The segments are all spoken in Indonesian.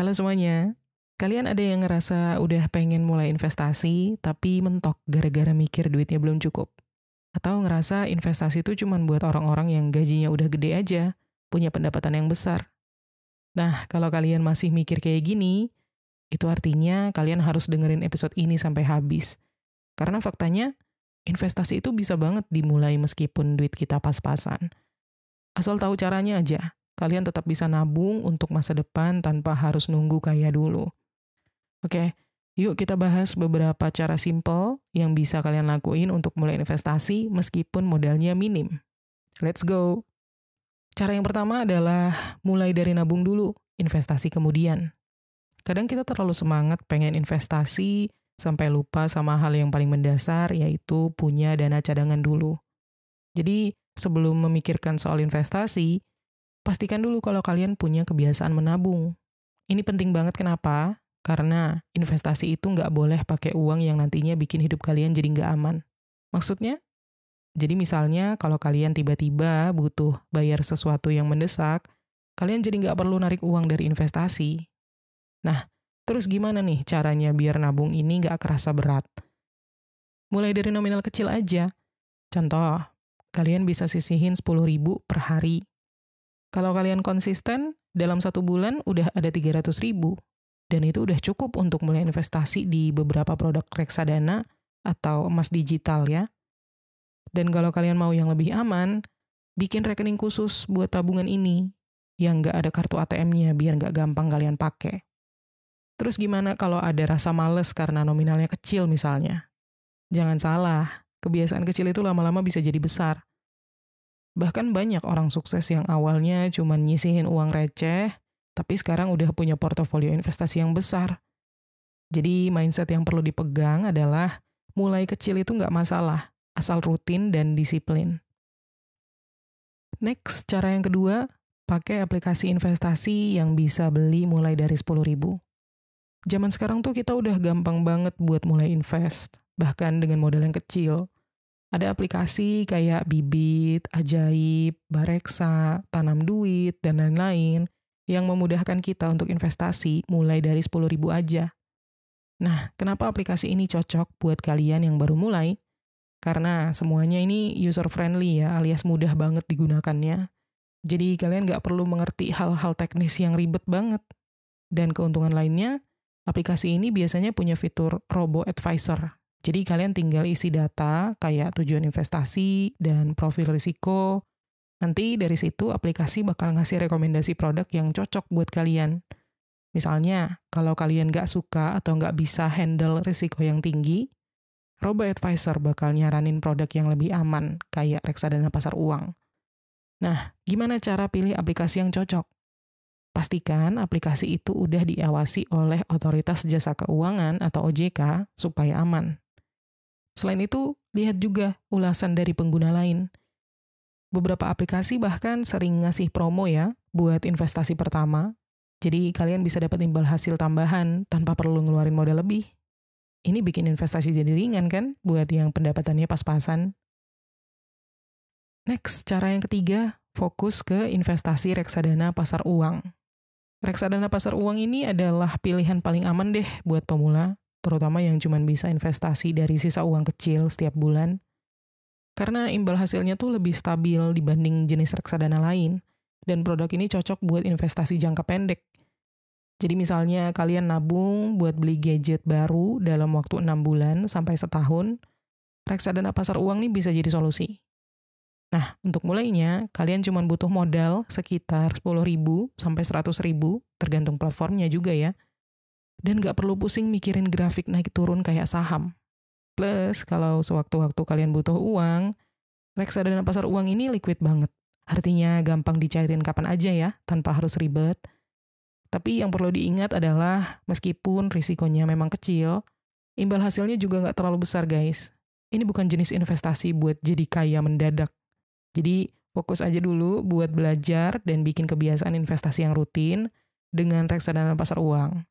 Halo semuanya. Kalian ada yang ngerasa udah pengen mulai investasi, tapi mentok gara-gara mikir duitnya belum cukup? Atau ngerasa investasi itu cuman buat orang-orang yang gajinya udah gede aja, punya pendapatan yang besar? Nah, kalau kalian masih mikir kayak gini, itu artinya kalian harus dengerin episode ini sampai habis. Karena faktanya, investasi itu bisa banget dimulai meskipun duit kita pas-pasan. Asal tahu caranya aja, kalian tetap bisa nabung untuk masa depan tanpa harus nunggu kaya dulu. Oke, yuk kita bahas beberapa cara simple yang bisa kalian lakuin untuk mulai investasi meskipun modalnya minim. Let's go! Cara yang pertama adalah mulai dari nabung dulu, investasi kemudian. Kadang kita terlalu semangat pengen investasi sampai lupa sama hal yang paling mendasar, yaitu punya dana cadangan dulu. Jadi, sebelum memikirkan soal investasi, pastikan dulu kalau kalian punya kebiasaan menabung. Ini penting banget kenapa? Karena investasi itu nggak boleh pakai uang yang nantinya bikin hidup kalian jadi nggak aman. Maksudnya? Jadi misalnya kalau kalian tiba-tiba butuh bayar sesuatu yang mendesak, kalian jadi nggak perlu narik uang dari investasi. Nah, terus gimana nih caranya biar nabung ini nggak kerasa berat? Mulai dari nominal kecil aja. Contoh, kalian bisa sisihin 10.000 per hari. Kalau kalian konsisten, dalam 1 bulan udah ada 300.000. Dan itu udah cukup untuk mulai investasi di beberapa produk reksadana atau emas digital ya. Dan kalau kalian mau yang lebih aman, bikin rekening khusus buat tabungan ini yang nggak ada kartu ATM-nya biar nggak gampang kalian pakai. Terus gimana kalau ada rasa males karena nominalnya kecil misalnya? Jangan salah, kebiasaan kecil itu lama-lama bisa jadi besar. Bahkan banyak orang sukses yang awalnya cuma nyisihin uang receh, tapi sekarang udah punya portofolio investasi yang besar. Jadi mindset yang perlu dipegang adalah mulai kecil itu nggak masalah, asal rutin dan disiplin. Next, cara yang kedua, pakai aplikasi investasi yang bisa beli mulai dari 10.000. Zaman sekarang tuh kita udah gampang banget buat mulai invest, bahkan dengan modal yang kecil. Ada aplikasi kayak Bibit, Ajaib, Bareksa, Tanam Duit, dan lain-lain yang memudahkan kita untuk investasi mulai dari 10.000 aja. Nah, kenapa aplikasi ini cocok buat kalian yang baru mulai? Karena semuanya ini user-friendly ya, alias mudah banget digunakannya. Jadi kalian nggak perlu mengerti hal-hal teknis yang ribet banget. Dan keuntungan lainnya, aplikasi ini biasanya punya fitur robo-advisor. Jadi kalian tinggal isi data kayak tujuan investasi dan profil risiko. Nanti dari situ aplikasi bakal ngasih rekomendasi produk yang cocok buat kalian. Misalnya, kalau kalian nggak suka atau nggak bisa handle risiko yang tinggi, robo-advisor bakal nyaranin produk yang lebih aman, kayak reksadana pasar uang. Nah, gimana cara pilih aplikasi yang cocok? Pastikan aplikasi itu udah diawasi oleh Otoritas Jasa Keuangan atau OJK supaya aman. Selain itu, lihat juga ulasan dari pengguna lain. Beberapa aplikasi bahkan sering ngasih promo ya buat investasi pertama. Jadi kalian bisa dapat imbal hasil tambahan tanpa perlu ngeluarin modal lebih. Ini bikin investasi jadi ringan kan buat yang pendapatannya pas-pasan. Next, cara yang ketiga, fokus ke investasi reksadana pasar uang. Reksadana pasar uang ini adalah pilihan paling aman deh buat pemula, terutama yang cuma bisa investasi dari sisa uang kecil setiap bulan. Karena imbal hasilnya tuh lebih stabil dibanding jenis reksadana lain, dan produk ini cocok buat investasi jangka pendek. Jadi misalnya kalian nabung buat beli gadget baru dalam waktu 6 bulan sampai setahun, reksadana pasar uang nih bisa jadi solusi. Nah, untuk mulainya, kalian cuma butuh modal sekitar 10.000 sampai 100.000, tergantung platformnya juga ya. Dan nggak perlu pusing mikirin grafik naik turun kayak saham. Plus, kalau sewaktu-waktu kalian butuh uang, reksadana pasar uang ini liquid banget. Artinya gampang dicairin kapan aja ya, tanpa harus ribet. Tapi yang perlu diingat adalah, meskipun risikonya memang kecil, imbal hasilnya juga nggak terlalu besar guys. Ini bukan jenis investasi buat jadi kaya mendadak. Jadi fokus aja dulu buat belajar dan bikin kebiasaan investasi yang rutin dengan reksadana pasar uang.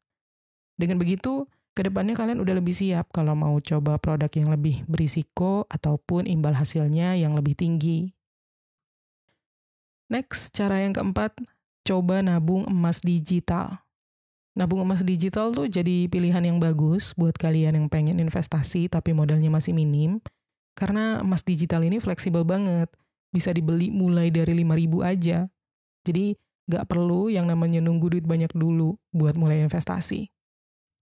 Dengan begitu, kedepannya kalian udah lebih siap kalau mau coba produk yang lebih berisiko ataupun imbal hasilnya yang lebih tinggi. Next, cara yang keempat, coba nabung emas digital. Nabung emas digital tuh jadi pilihan yang bagus buat kalian yang pengen investasi tapi modalnya masih minim, karena emas digital ini fleksibel banget. Bisa dibeli mulai dari 5.000 aja. Jadi nggak perlu yang namanya nunggu duit banyak dulu buat mulai investasi.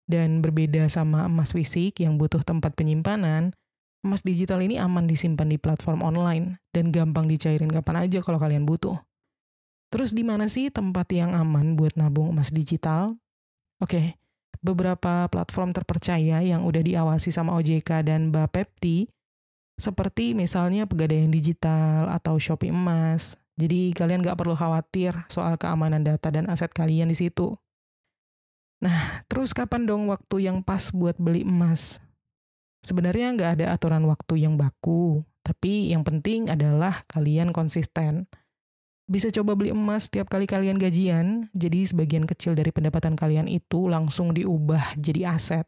Dan berbeda sama emas fisik yang butuh tempat penyimpanan, emas digital ini aman disimpan di platform online dan gampang dicairin kapan aja kalau kalian butuh. Terus di mana sih tempat yang aman buat nabung emas digital? Oke, beberapa platform terpercaya yang udah diawasi sama OJK dan Bapepti, seperti misalnya Pegadaian Digital atau Shopee Emas. Jadi kalian nggak perlu khawatir soal keamanan data dan aset kalian di situ. Nah, terus kapan dong waktu yang pas buat beli emas? Sebenarnya nggak ada aturan waktu yang baku, tapi yang penting adalah kalian konsisten. Bisa coba beli emas setiap kali kalian gajian, jadi sebagian kecil dari pendapatan kalian itu langsung diubah jadi aset.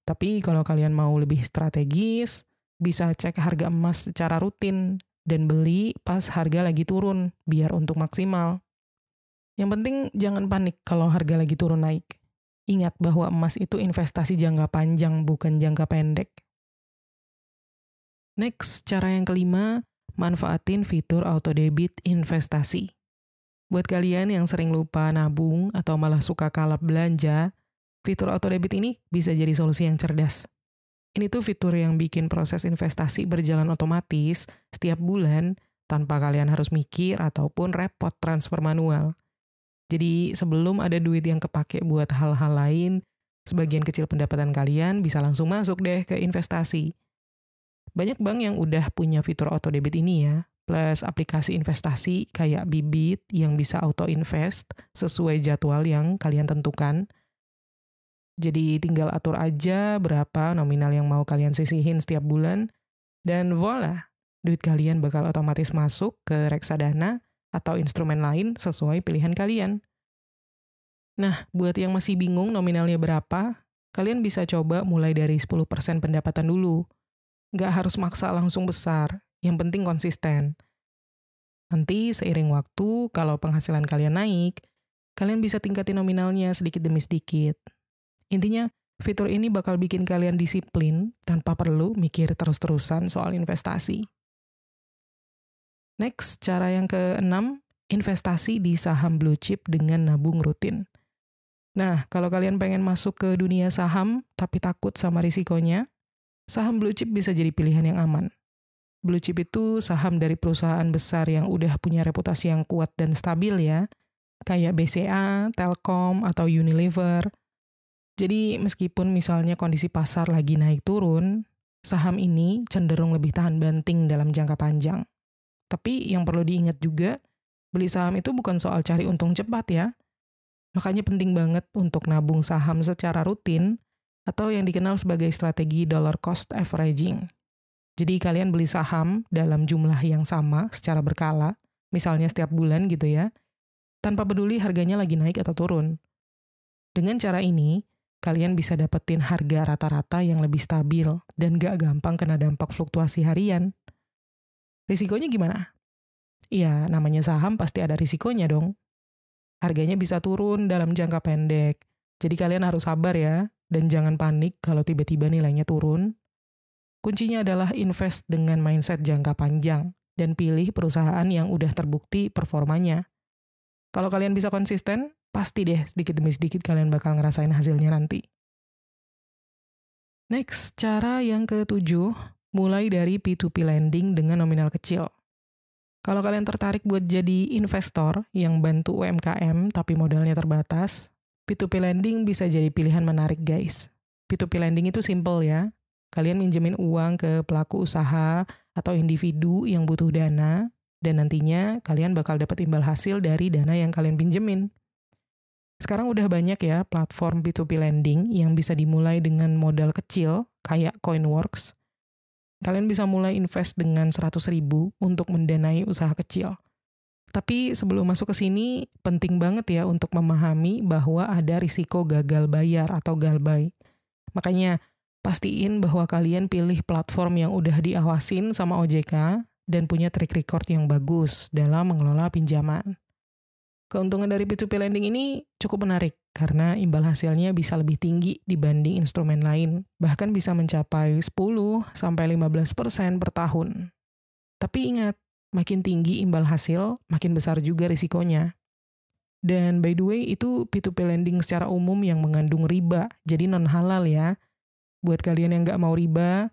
Tapi kalau kalian mau lebih strategis, bisa cek harga emas secara rutin dan beli pas harga lagi turun, biar untuk maksimal. Yang penting jangan panik kalau harga lagi turun naik. Ingat bahwa emas itu investasi jangka panjang, bukan jangka pendek. Next, cara yang kelima, manfaatin fitur auto debit investasi. Buat kalian yang sering lupa nabung atau malah suka kalap belanja, fitur auto debit ini bisa jadi solusi yang cerdas. Ini tuh fitur yang bikin proses investasi berjalan otomatis setiap bulan tanpa kalian harus mikir ataupun repot transfer manual. Jadi sebelum ada duit yang kepake buat hal-hal lain, sebagian kecil pendapatan kalian bisa langsung masuk deh ke investasi. Banyak bank yang udah punya fitur auto debit ini ya, plus aplikasi investasi kayak Bibit yang bisa auto invest sesuai jadwal yang kalian tentukan. Jadi tinggal atur aja berapa nominal yang mau kalian sisihin setiap bulan, dan voila, duit kalian bakal otomatis masuk ke reksadana atau instrumen lain sesuai pilihan kalian. Nah, buat yang masih bingung nominalnya berapa, kalian bisa coba mulai dari 10% pendapatan dulu. Nggak harus maksa langsung besar, yang penting konsisten. Nanti seiring waktu, kalau penghasilan kalian naik, kalian bisa tingkatin nominalnya sedikit demi sedikit. Intinya, fitur ini bakal bikin kalian disiplin tanpa perlu mikir terus-terusan soal investasi. Next, cara yang keenam, investasi di saham blue chip dengan nabung rutin. Nah, kalau kalian pengen masuk ke dunia saham tapi takut sama risikonya, saham blue chip bisa jadi pilihan yang aman. Blue chip itu saham dari perusahaan besar yang udah punya reputasi yang kuat dan stabil ya, kayak BCA, Telkom, atau Unilever. Jadi meskipun misalnya kondisi pasar lagi naik turun, saham ini cenderung lebih tahan banting dalam jangka panjang. Tapi yang perlu diingat juga, beli saham itu bukan soal cari untung cepat ya. Makanya penting banget untuk nabung saham secara rutin, atau yang dikenal sebagai strategi dollar cost averaging. Jadi kalian beli saham dalam jumlah yang sama secara berkala, misalnya setiap bulan gitu ya, tanpa peduli harganya lagi naik atau turun. Dengan cara ini, kalian bisa dapetin harga rata-rata yang lebih stabil dan gak gampang kena dampak fluktuasi harian. Risikonya gimana? Ya, namanya saham pasti ada risikonya dong. Harganya bisa turun dalam jangka pendek, jadi kalian harus sabar ya. Dan jangan panik kalau tiba-tiba nilainya turun. Kuncinya adalah invest dengan mindset jangka panjang dan pilih perusahaan yang udah terbukti performanya. Kalau kalian bisa konsisten, pasti deh sedikit demi sedikit kalian bakal ngerasain hasilnya nanti. Next, cara yang ketujuh, mulai dari P2P lending dengan nominal kecil. Kalau kalian tertarik buat jadi investor yang bantu UMKM tapi modalnya terbatas, P2P lending bisa jadi pilihan menarik guys. P2P lending itu simple ya. Kalian minjemin uang ke pelaku usaha atau individu yang butuh dana, dan nantinya kalian bakal dapat imbal hasil dari dana yang kalian pinjemin. Sekarang udah banyak ya platform P2P lending yang bisa dimulai dengan modal kecil, kayak Coinworks. Kalian bisa mulai invest dengan 100.000 untuk mendanai usaha kecil. Tapi sebelum masuk ke sini, penting banget ya untuk memahami bahwa ada risiko gagal bayar atau galbay. Makanya, pastiin bahwa kalian pilih platform yang udah diawasin sama OJK dan punya track record yang bagus dalam mengelola pinjaman. Keuntungan dari P2P lending ini cukup menarik karena imbal hasilnya bisa lebih tinggi dibanding instrumen lain, bahkan bisa mencapai 10-15% per tahun. Tapi ingat, makin tinggi imbal hasil, makin besar juga risikonya. Dan by the way, itu P2P lending secara umum yang mengandung riba, jadi non-halal ya. Buat kalian yang nggak mau riba,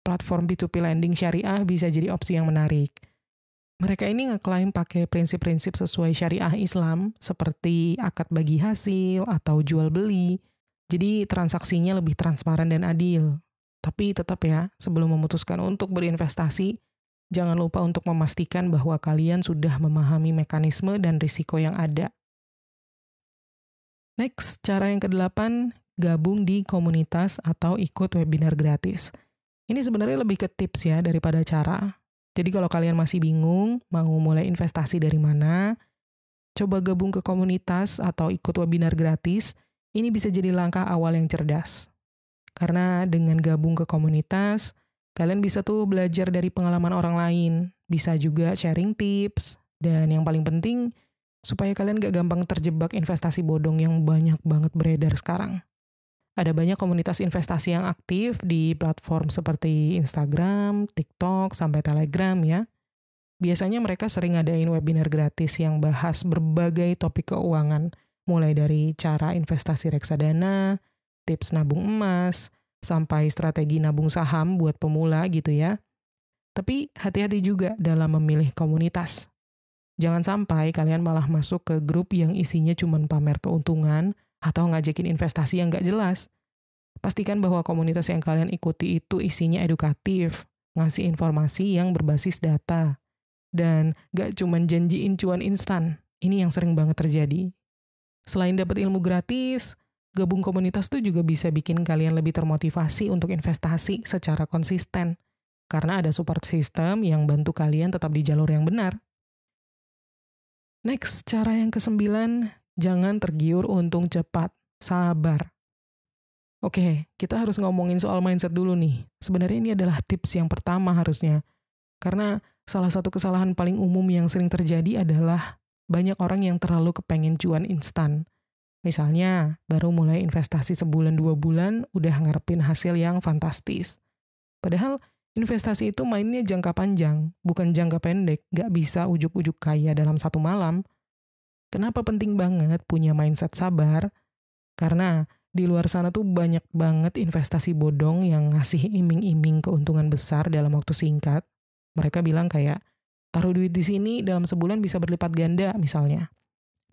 platform P2P lending syariah bisa jadi opsi yang menarik. Mereka ini ngeklaim pakai prinsip-prinsip sesuai syariah Islam, seperti akad bagi hasil atau jual beli. Jadi transaksinya lebih transparan dan adil. Tapi tetap ya, sebelum memutuskan untuk berinvestasi, jangan lupa untuk memastikan bahwa kalian sudah memahami mekanisme dan risiko yang ada. Next, cara yang ke-8, gabung di komunitas atau ikut webinar gratis. Ini sebenarnya lebih ke tips ya daripada cara. Jadi kalau kalian masih bingung mau mulai investasi dari mana, coba gabung ke komunitas atau ikut webinar gratis, ini bisa jadi langkah awal yang cerdas. Karena dengan gabung ke komunitas, kalian bisa tuh belajar dari pengalaman orang lain, bisa juga sharing tips, dan yang paling penting, supaya kalian gak gampang terjebak investasi bodong yang banyak banget beredar sekarang. Ada banyak komunitas investasi yang aktif di platform seperti Instagram, TikTok, sampai Telegram ya. Biasanya mereka sering ngadain webinar gratis yang bahas berbagai topik keuangan, mulai dari cara investasi reksadana, tips nabung emas, sampai strategi nabung saham buat pemula gitu ya. Tapi hati-hati juga dalam memilih komunitas. Jangan sampai kalian malah masuk ke grup yang isinya cuma pamer keuntungan, atau ngajakin investasi yang gak jelas. Pastikan bahwa komunitas yang kalian ikuti itu isinya edukatif, ngasih informasi yang berbasis data, dan gak cuma janjiin cuan instan. Ini yang sering banget terjadi. Selain dapat ilmu gratis, gabung komunitas tuh juga bisa bikin kalian lebih termotivasi untuk investasi secara konsisten, karena ada support system yang bantu kalian tetap di jalur yang benar. Next, cara yang ke-9, jangan tergiur untung cepat, sabar. Oke, kita harus ngomongin soal mindset dulu nih. Sebenarnya ini adalah tips yang pertama harusnya. Karena salah satu kesalahan paling umum yang sering terjadi adalah banyak orang yang terlalu kepengen cuan instan. Misalnya, baru mulai investasi sebulan 2 bulan, udah ngarepin hasil yang fantastis. Padahal, investasi itu mainnya jangka panjang, bukan jangka pendek, gak bisa ujuk-ujuk kaya dalam satu malam. Kenapa penting banget punya mindset sabar? Karena di luar sana tuh banyak banget investasi bodong yang ngasih iming-iming keuntungan besar dalam waktu singkat. Mereka bilang kayak, taruh duit di sini dalam sebulan bisa berlipat ganda misalnya.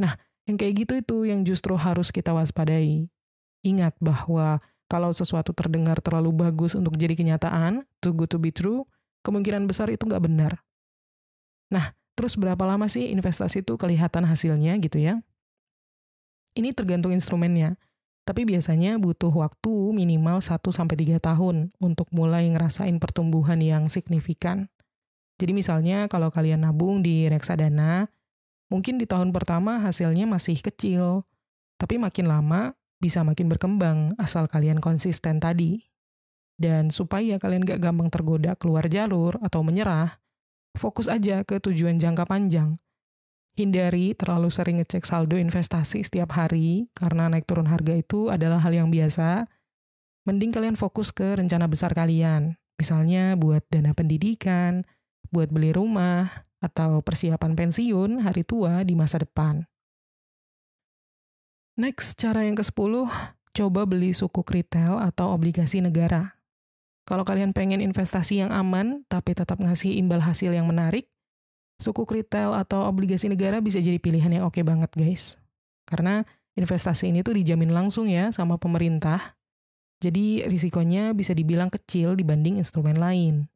Nah, yang kayak gitu itu yang justru harus kita waspadai. Ingat bahwa kalau sesuatu terdengar terlalu bagus untuk jadi kenyataan, too good to be true, kemungkinan besar itu nggak benar. Nah, terus berapa lama sih investasi itu kelihatan hasilnya gitu ya? Ini tergantung instrumennya, tapi biasanya butuh waktu minimal 1-3 tahun untuk mulai ngerasain pertumbuhan yang signifikan. Jadi misalnya kalau kalian nabung di reksadana, mungkin di tahun pertama hasilnya masih kecil, tapi makin lama bisa makin berkembang asal kalian konsisten tadi. Dan supaya kalian gak gampang tergoda keluar jalur atau menyerah, fokus aja ke tujuan jangka panjang. Hindari terlalu sering ngecek saldo investasi setiap hari, karena naik turun harga itu adalah hal yang biasa. Mending kalian fokus ke rencana besar kalian. Misalnya buat dana pendidikan, buat beli rumah, atau persiapan pensiun hari tua di masa depan. Next, cara yang ke-10, coba beli sukuk retail atau obligasi negara. Kalau kalian pengen investasi yang aman, tapi tetap ngasih imbal hasil yang menarik, sukuk retail atau obligasi negara bisa jadi pilihan yang oke banget, guys. Karena investasi ini tuh dijamin langsung ya sama pemerintah, jadi risikonya bisa dibilang kecil dibanding instrumen lain.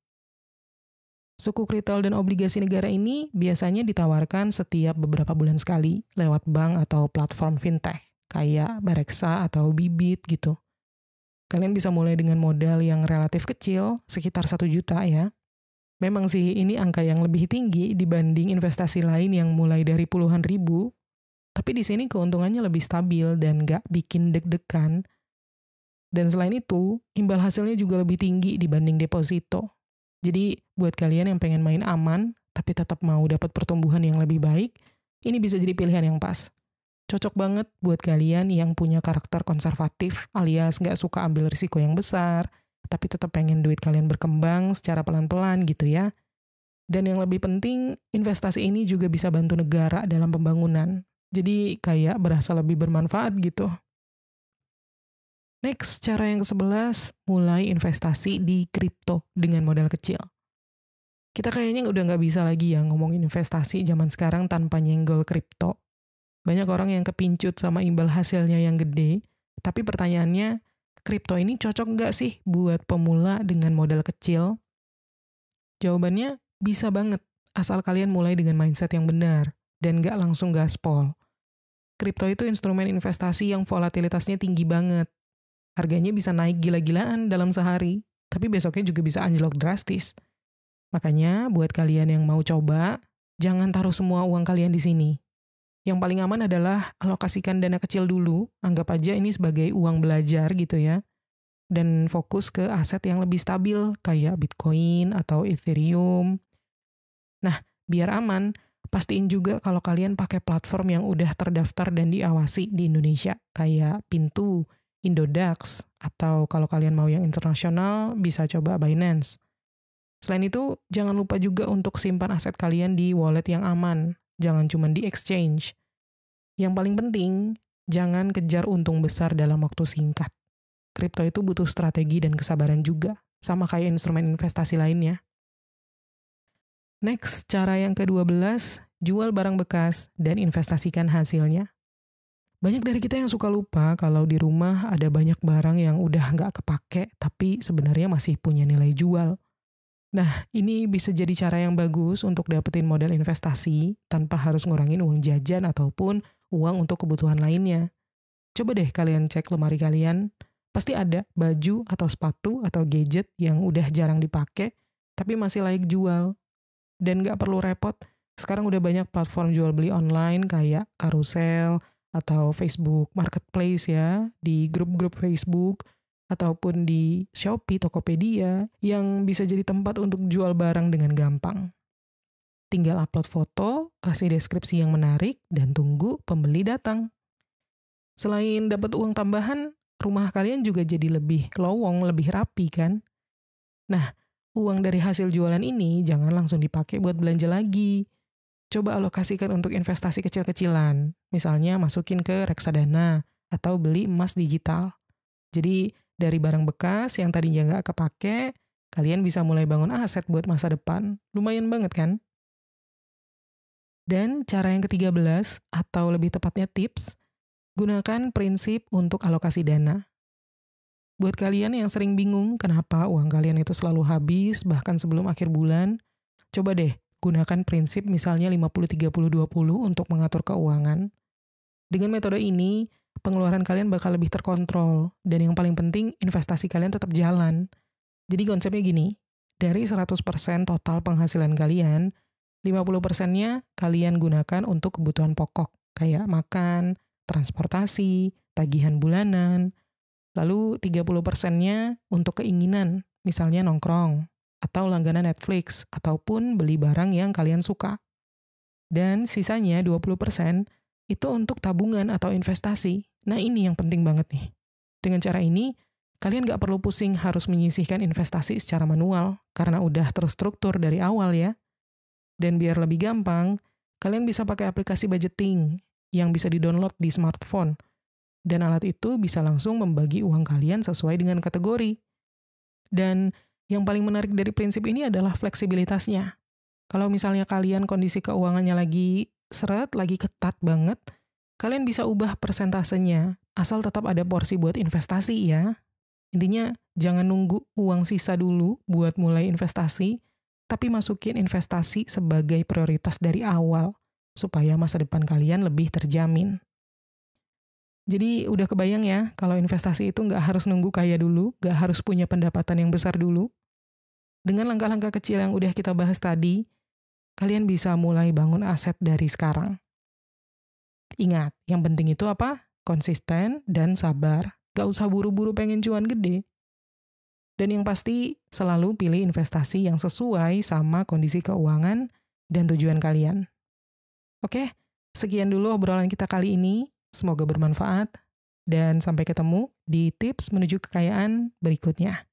Sukuk retail dan obligasi negara ini biasanya ditawarkan setiap beberapa bulan sekali lewat bank atau platform fintech, kayak Bareksa atau Bibit gitu. Kalian bisa mulai dengan modal yang relatif kecil, sekitar 1 juta ya. Memang sih ini angka yang lebih tinggi dibanding investasi lain yang mulai dari puluhan ribu, tapi di sini keuntungannya lebih stabil dan nggak bikin deg-degan. Dan selain itu, imbal hasilnya juga lebih tinggi dibanding deposito. Jadi buat kalian yang pengen main aman, tapi tetap mau dapat pertumbuhan yang lebih baik, Ini bisa jadi pilihan yang pas. Cocok banget buat kalian yang punya karakter konservatif alias nggak suka ambil risiko yang besar, tapi tetap pengen duit kalian berkembang secara pelan-pelan gitu ya. Dan yang lebih penting, investasi ini juga bisa bantu negara dalam pembangunan. Jadi kayak berasa lebih bermanfaat gitu. Next, cara yang ke-11, mulai investasi di kripto dengan modal kecil. Kita kayaknya udah nggak bisa lagi ya ngomongin investasi zaman sekarang tanpa nyenggol kripto. Banyak orang yang kepincut sama imbal hasilnya yang gede, tapi pertanyaannya, kripto ini cocok nggak sih buat pemula dengan modal kecil? Jawabannya, bisa banget, asal kalian mulai dengan mindset yang benar, dan nggak langsung gaspol. Kripto itu instrumen investasi yang volatilitasnya tinggi banget. Harganya bisa naik gila-gilaan dalam sehari, tapi besoknya juga bisa anjlok drastis. Makanya, buat kalian yang mau coba, jangan taruh semua uang kalian di sini. Yang paling aman adalah alokasikan dana kecil dulu, anggap aja ini sebagai uang belajar gitu ya, dan fokus ke aset yang lebih stabil, kayak Bitcoin atau Ethereum. Nah, biar aman, pastiin juga kalau kalian pakai platform yang udah terdaftar dan diawasi di Indonesia, kayak Pintu, Indodax, atau kalau kalian mau yang internasional, bisa coba Binance. Selain itu, jangan lupa juga untuk simpan aset kalian di wallet yang aman, jangan cuma di exchange. Yang paling penting, jangan kejar untung besar dalam waktu singkat. Kripto itu butuh strategi dan kesabaran juga, sama kayak instrumen investasi lainnya. Next, cara yang ke-12, jual barang bekas dan investasikan hasilnya. Banyak dari kita yang suka lupa kalau di rumah ada banyak barang yang udah nggak kepake, tapi sebenarnya masih punya nilai jual. Nah, ini bisa jadi cara yang bagus untuk dapetin modal investasi tanpa harus ngurangin uang jajan ataupun uang untuk kebutuhan lainnya. Coba deh kalian cek lemari kalian, pasti ada baju atau sepatu atau gadget yang udah jarang dipakai, tapi masih layak jual. Dan nggak perlu repot, sekarang udah banyak platform jual beli online kayak Carousel atau Facebook Marketplace ya, di grup-grup Facebook, ataupun di Shopee, Tokopedia, yang bisa jadi tempat untuk jual barang dengan gampang. Tinggal upload foto, kasih deskripsi yang menarik, dan tunggu pembeli datang. Selain dapat uang tambahan, rumah kalian juga jadi lebih lowong, lebih rapi kan? Nah, uang dari hasil jualan ini jangan langsung dipakai buat belanja lagi. Coba alokasikan untuk investasi kecil-kecilan. Misalnya masukin ke reksadana atau beli emas digital. Jadi dari barang bekas yang tadinya nggak kepake, kalian bisa mulai bangun aset buat masa depan. Lumayan banget kan? Dan cara yang ke-13, atau lebih tepatnya tips, gunakan prinsip untuk alokasi dana. Buat kalian yang sering bingung kenapa uang kalian itu selalu habis bahkan sebelum akhir bulan, coba deh gunakan prinsip misalnya 50-30-20 untuk mengatur keuangan. Dengan metode ini, pengeluaran kalian bakal lebih terkontrol, dan yang paling penting investasi kalian tetap jalan. Jadi konsepnya gini, dari 100% total penghasilan kalian, 50%-nya kalian gunakan untuk kebutuhan pokok, kayak makan, transportasi, tagihan bulanan. Lalu 30%-nya untuk keinginan, misalnya nongkrong, atau langganan Netflix, ataupun beli barang yang kalian suka. Dan sisanya 20% itu untuk tabungan atau investasi. Nah ini yang penting banget nih. Dengan cara ini, kalian nggak perlu pusing harus menyisihkan investasi secara manual, karena udah terstruktur dari awal ya. Dan biar lebih gampang, kalian bisa pakai aplikasi budgeting yang bisa di-download di smartphone. Dan alat itu bisa langsung membagi uang kalian sesuai dengan kategori. Dan yang paling menarik dari prinsip ini adalah fleksibilitasnya. Kalau misalnya kalian kondisi keuangannya lagi seret, lagi ketat banget, kalian bisa ubah persentasenya, asal tetap ada porsi buat investasi ya. Intinya, jangan nunggu uang sisa dulu buat mulai investasi, tapi masukin investasi sebagai prioritas dari awal, supaya masa depan kalian lebih terjamin. Jadi udah kebayang ya, kalau investasi itu nggak harus nunggu kaya dulu, nggak harus punya pendapatan yang besar dulu. Dengan langkah-langkah kecil yang udah kita bahas tadi, kalian bisa mulai bangun aset dari sekarang. Ingat, yang penting itu apa? Konsisten dan sabar. Nggak usah buru-buru pengen cuan gede. Dan yang pasti, selalu pilih investasi yang sesuai sama kondisi keuangan dan tujuan kalian. Oke, Sekian dulu obrolan kita kali ini, semoga bermanfaat, dan sampai ketemu di tips menuju kekayaan berikutnya.